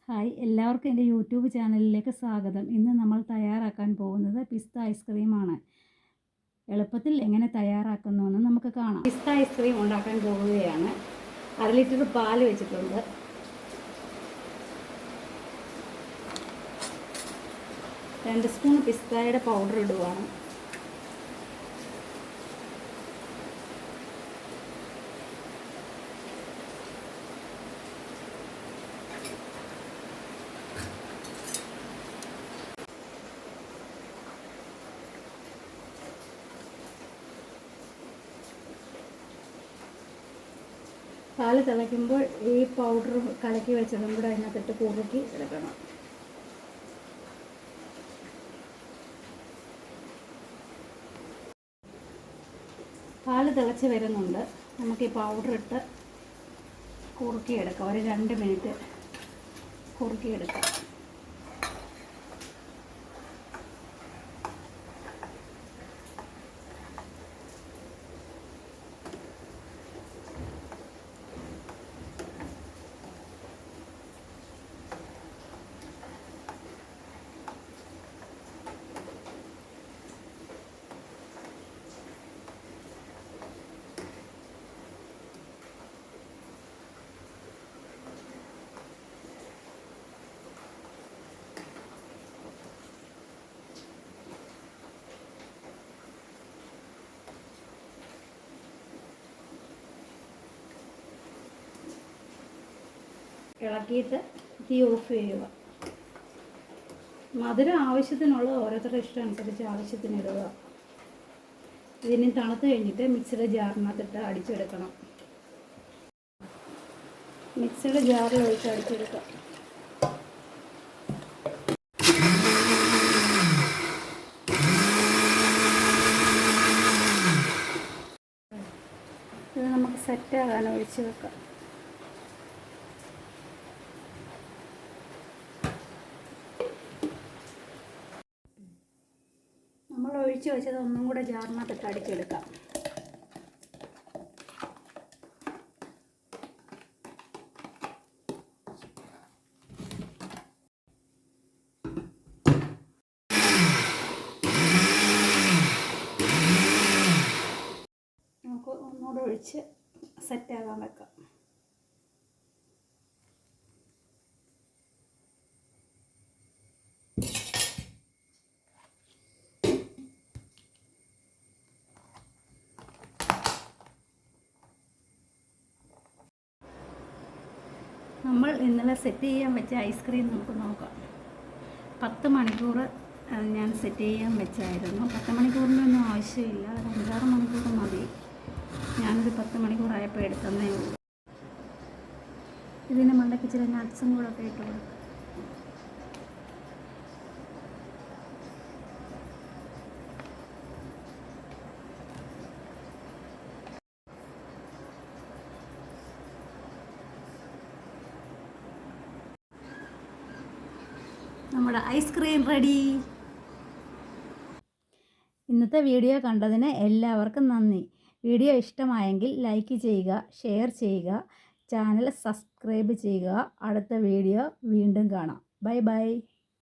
Hi, എല്ലാവർക്കും എൻ്റെ YouTube ചാനലിലേക്ക് സ്വാഗതം. ഇന്ന് നമ്മൾ തയ്യാറാക്കാൻ പോകുന്നത് പിസ്ത ഐസ്ക്രീമാണ്. എളുപ്പത്തിൽ എങ്ങനെ തയ്യാറാക്കുന്നുവെന്ന് നമുക്ക് കാണാം. പിസ്ത ഐസ്ക്രീം ഉണ്ടാക്കാൻ പോവുകയാണ്. 1/2 ലിറ്റർ പാൽ വെച്ചിട്ടുണ്ട്. 2 സ്പൂൺ പിസ്തയുടെ പൗഡർ ഇടുവാണ്. പാല് തിളയ്ക്കുമ്പോൾ ഈ പൗഡർ കലക്കി വെച്ചതും കൂടെ അതിനകത്തിട്ട് കുറുക്കി എടുക്കണം. പാല് തിളച്ച് വരുന്നുണ്ട്. നമുക്ക് ഈ പൗഡർ ഇട്ട് കുറുക്കിയെടുക്കാം. ഒരു 2 മിനിറ്റ് കുറുക്കിയെടുക്കാം. ഇളക്കിയിട്ട് തീ ഓഫ് ചെയ്യുക. മധുരം ആവശ്യത്തിനുള്ള ഓരോരുത്തരുടെ ഇഷ്ടം അനുസരിച്ച് ആവശ്യത്തിന് ഇടുക. ഇതിന് തണുത്ത് കഴിഞ്ഞിട്ട് മിക്സിയുടെ ജാറിനകത്തിട്ട് അടിച്ചെടുക്കണം. മിക്സിയുടെ ജാറിൽ ഒഴിച്ച് അടിച്ചെടുക്കാം. ഇത് നമുക്ക് സെറ്റാകാൻ ഒഴിച്ച് വെക്കാം. നമ്മൾ ഒഴിച്ച് വെച്ചത് ഒന്നും കൂടെ ജാറിനകത്തിട്ട് അടിച്ചെടുക്കാം. നമുക്ക് ഒന്നുകൂടെ ഒഴിച്ച് സെറ്റാകാൻ വെക്കാം. നമ്മൾ ഇന്നലെ സെറ്റ് ചെയ്യാൻ വെച്ച ഐസ്ക്രീം നമുക്ക് നോക്കാം. 10 മണിക്കൂർ ഞാൻ സെറ്റ് ചെയ്യാൻ വെച്ചായിരുന്നു. 10 മണിക്കൂറിനൊന്നും ആവശ്യമില്ല, 5-6 മണിക്കൂർ മതി. ഞാനൊരു 10 മണിക്കൂറായപ്പോൾ എടുത്തന്നേ ഉള്ളൂ. ഇതിന് മണ്ടയ്ക്ക് ചില നട്ട്സും കൂടെ ഒക്കെ ഇട്ട് കൊടുക്കും. നമ്മുടെ ഐസ്ക്രീം റെഡി. ഇന്നത്തെ വീഡിയോ കണ്ടതിന് എല്ലാവർക്കും നന്ദി. വീഡിയോ ഇഷ്ടമായെങ്കിൽ ലൈക്ക് ചെയ്യുക, ഷെയർ ചെയ്യുക, ചാനൽ സബ്സ്ക്രൈബ് ചെയ്യുക. അടുത്ത വീഡിയോ വീണ്ടും കാണാം. Bye bye.